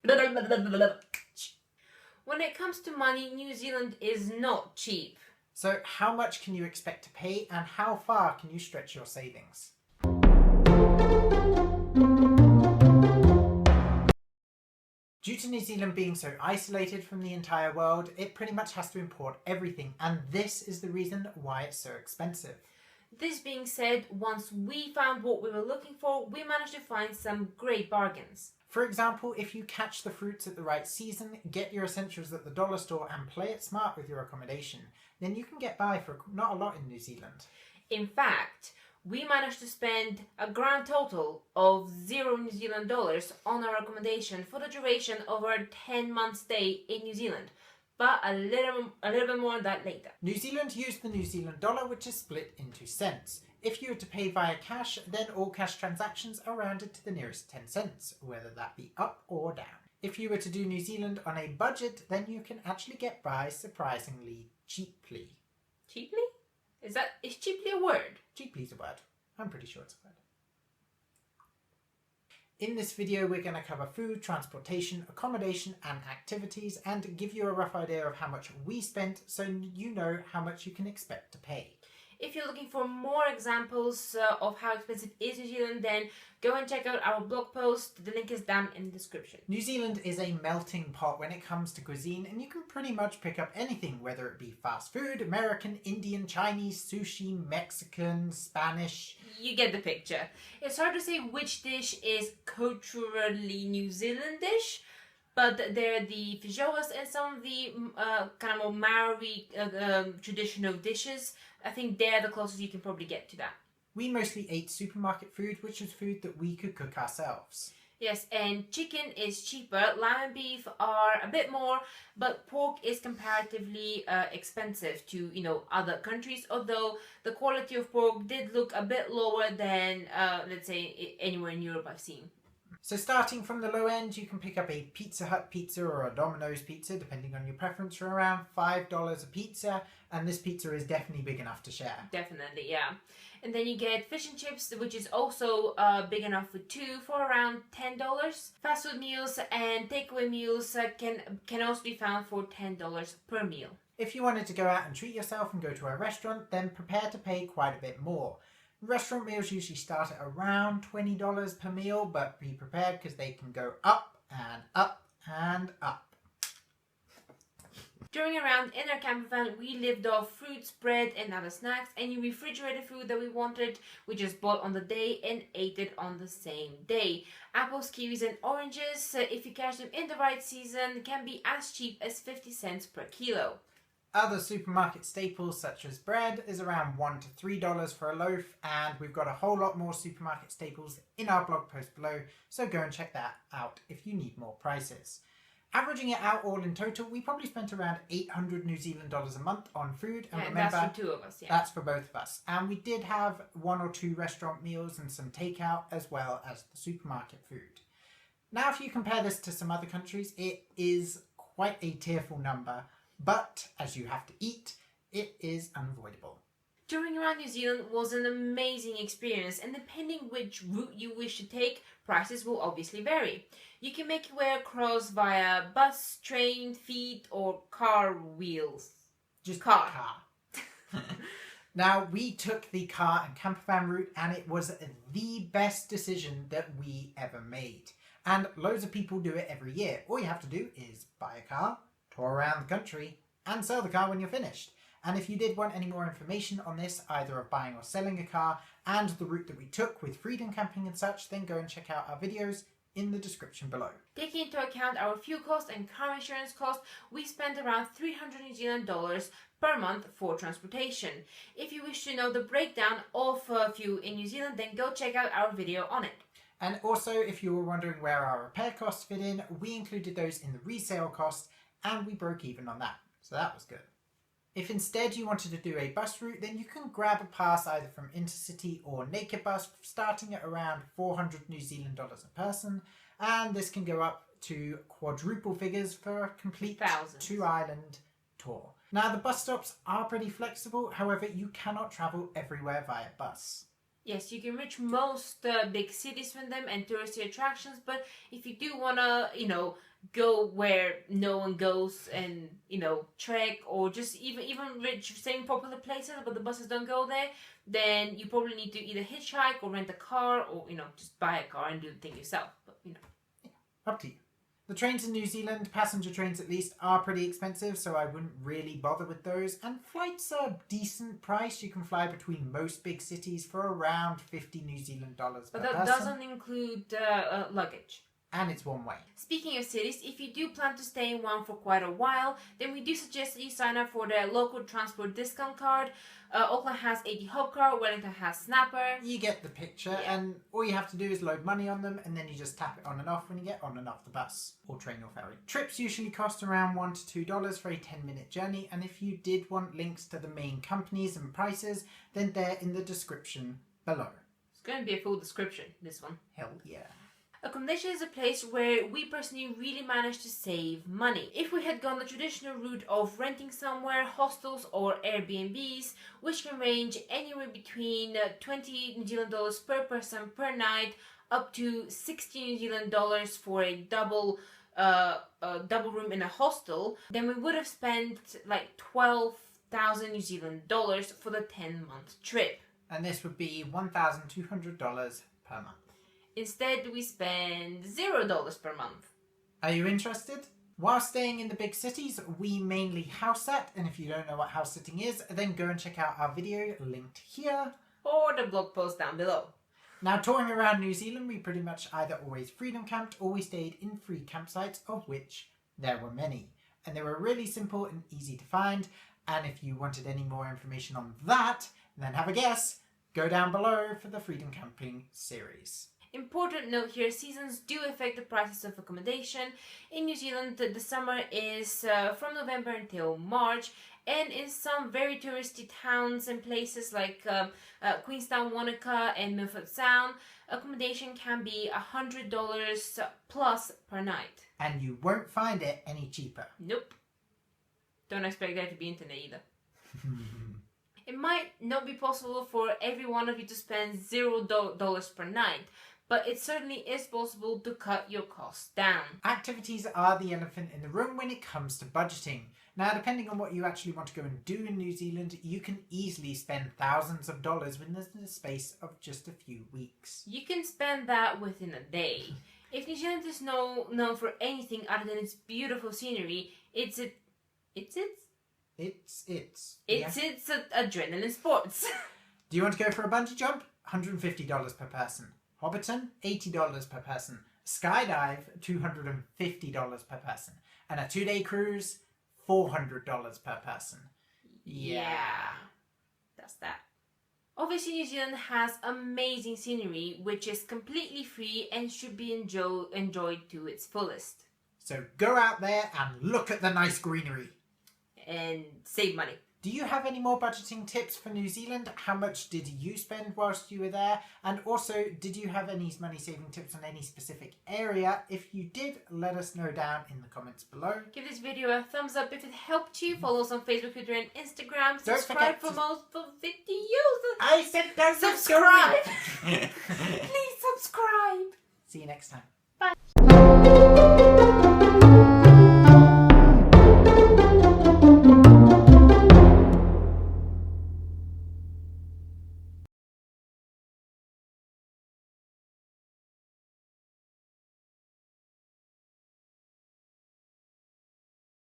When it comes to money, New Zealand is not cheap. So how much can you expect to pay and how far can you stretch your savings? Due to New Zealand being so isolated from the entire world, it pretty much has to import everything, and this is the reason why it's so expensive. This being said, once we found what we were looking for, we managed to find some great bargains. For example, if you catch the fruits at the right season, get your essentials at the dollar store and play it smart with your accommodation, then you can get by for not a lot in New Zealand. In fact, we managed to spend a grand total of $0 New Zealand dollars on our accommodation for the duration of our 10-month stay in New Zealand. But a little bit more on that later. New Zealand used the New Zealand dollar, which is split into cents. If you were to pay via cash, then all cash transactions are rounded to the nearest 10 cents, whether that be up or down. If you were to do New Zealand on a budget, then you can actually get by surprisingly cheaply. Cheaply? Is cheaply a word? Cheaply is a word. I'm pretty sure it's a word. In this video, we're going to cover food, transportation, accommodation, and activities, and give you a rough idea of how much we spent so you know how much you can expect to pay. If you're looking for more examples of how expensive is New Zealand, then go and check out our blog post. The link is down in the description. New Zealand is a melting pot when it comes to cuisine, and you can pretty much pick up anything, whether it be fast food, American, Indian, Chinese, sushi, Mexican, Spanish. You get the picture. It's hard to say which dish is culturally New Zealandish, but they're the feijoas and some of the kind of more Maori traditional dishes. I think they're the closest you can probably get to that. We mostly ate supermarket food, which was food that we could cook ourselves. Yes, and chicken is cheaper, lamb and beef are a bit more, but pork is comparatively expensive to, other countries, although the quality of pork did look a bit lower than, let's say, anywhere in Europe I've seen. So starting from the low end, you can pick up a Pizza Hut pizza or a Domino's pizza, depending on your preference, for around $5 a pizza, and this pizza is definitely big enough to share. Definitely, yeah. And then you get fish and chips, which is also big enough for two, for around $10. Fast food meals and takeaway meals can also be found for $10 per meal. If you wanted to go out and treat yourself and go to a restaurant, then prepare to pay quite a bit more. Restaurant meals usually start at around $20 per meal, but be prepared because they can go up and up and up. During a round in our camper van, we lived off fruits, bread and other snacks. Any refrigerated food that we wanted, we just bought on the day and ate it on the same day. Apples, kiwis and oranges, if you catch them in the right season, can be as cheap as 50 cents per kilo. Other supermarket staples such as bread is around $1 to $3 for a loaf, and we've got a whole lot more supermarket staples in our blog post below, so go and check that out if you need more prices. Averaging it out all in total, we probably spent around 800 New Zealand dollars a month on food, and remember, that's for two of us, yeah. That's for both of us. And we did have 1 or 2 restaurant meals and some takeout as well as the supermarket food. Now if you compare this to some other countries, it is quite a tearful number. But as you have to eat, it is unavoidable. Touring around New Zealand was an amazing experience, and depending which route you wish to take, prices will obviously vary. You can make your way across via bus, train, feet or car wheels. Just car. Now we took the car and camper van route, and it was the best decision that we ever made. And loads of people do it every year. All you have to do is buy a car, tour around the country and sell the car when you're finished. And if you did want any more information on this, either of buying or selling a car and the route that we took with freedom camping and such, then go and check out our videos in the description below. Taking into account our fuel cost and car insurance cost, we spent around 300 New Zealand dollars per month for transportation. If you wish to know the breakdown of fuel in New Zealand, then go check out our video on it. And also, if you were wondering where our repair costs fit in, we included those in the resale cost, and we broke even on that, so that was good. If instead you wanted to do a bus route, then you can grab a pass either from Intercity or Naked Bus, starting at around 400 New Zealand dollars a person, and this can go up to quadruple figures for a complete 2-island tour. Now the bus stops are pretty flexible, however you cannot travel everywhere via bus. Yes, you can reach most big cities from them and touristy attractions, but if you do want to, go where no one goes and, trek, or just even staying popular places but the buses don't go there, then you probably need to either hitchhike or rent a car or, just buy a car and do the thing yourself. But, Up to you. The trains in New Zealand, passenger trains at least, are pretty expensive, so I wouldn't really bother with those. And flights are a decent price. You can fly between most big cities for around 50 New Zealand dollars per person. But that doesn't include luggage. And it's one way. Speaking of cities, if you do plan to stay in one for quite a while, then we do suggest that you sign up for the local transport discount card. Auckland has 80 Hub Card, Wellington has Snapper. You get the picture, and all you have to do is load money on them, and then you just tap it on and off when you get on and off the bus, or train or ferry. Trips usually cost around $1 to $2 for a 10-minute journey, and if you did want links to the main companies and prices, then they're in the description below. It's going to be a full description, this one. Hell yeah. Accommodation is a place where we personally really managed to save money. If we had gone the traditional route of renting somewhere, hostels or Airbnbs, which can range anywhere between 20 New Zealand dollars per person per night up to 60 New Zealand dollars for a double room in a hostel, then we would have spent like 12,000 New Zealand dollars for the 10-month trip. And this would be $1,200 per month. Instead, we spend $0 per month. Are you interested? While staying in the big cities, we mainly house sit, and if you don't know what house sitting is, then go and check out our video linked here. Or the blog post down below. Now, touring around New Zealand, we pretty much either always freedom camped or we stayed in free campsites, of which there were many. And they were really simple and easy to find. And if you wanted any more information on that, then have a guess. Go down below for the Freedom Camping series. Important note here, seasons do affect the prices of accommodation. In New Zealand, the summer is from November until March, and in some very touristy towns and places like Queenstown, Wanaka and Milford Sound, accommodation can be $100 plus per night. And you won't find it any cheaper. Nope. Don't expect that to be internet either. It might not be possible for every one of you to spend $0 per night, but it certainly is possible to cut your costs down. Activities are the elephant in the room when it comes to budgeting. Now, depending on what you actually want to go and do in New Zealand, you can easily spend thousands of dollars within the space of just a few weeks. You can spend that within a day. If New Zealand is known for anything other than its beautiful scenery, it's adrenaline sports. Do you want to go for a bungee jump? $150 per person. Hobbiton, $80 per person. Skydive, $250 per person. And a 2-day cruise, $400 per person. Yeah. That's that. Obviously, New Zealand has amazing scenery, which is completely free and should be enjoyed to its fullest. So go out there and look at the nice greenery. And save money. Do you have any more budgeting tips for New Zealand? How much did you spend whilst you were there? And also, did you have any money saving tips on any specific area? If you did, let us know down in the comments below. Give this video a thumbs up if it helped you. Follow us on Facebook, Twitter and Instagram. Subscribe for most videos. I said don't subscribe. Please subscribe. See you next time.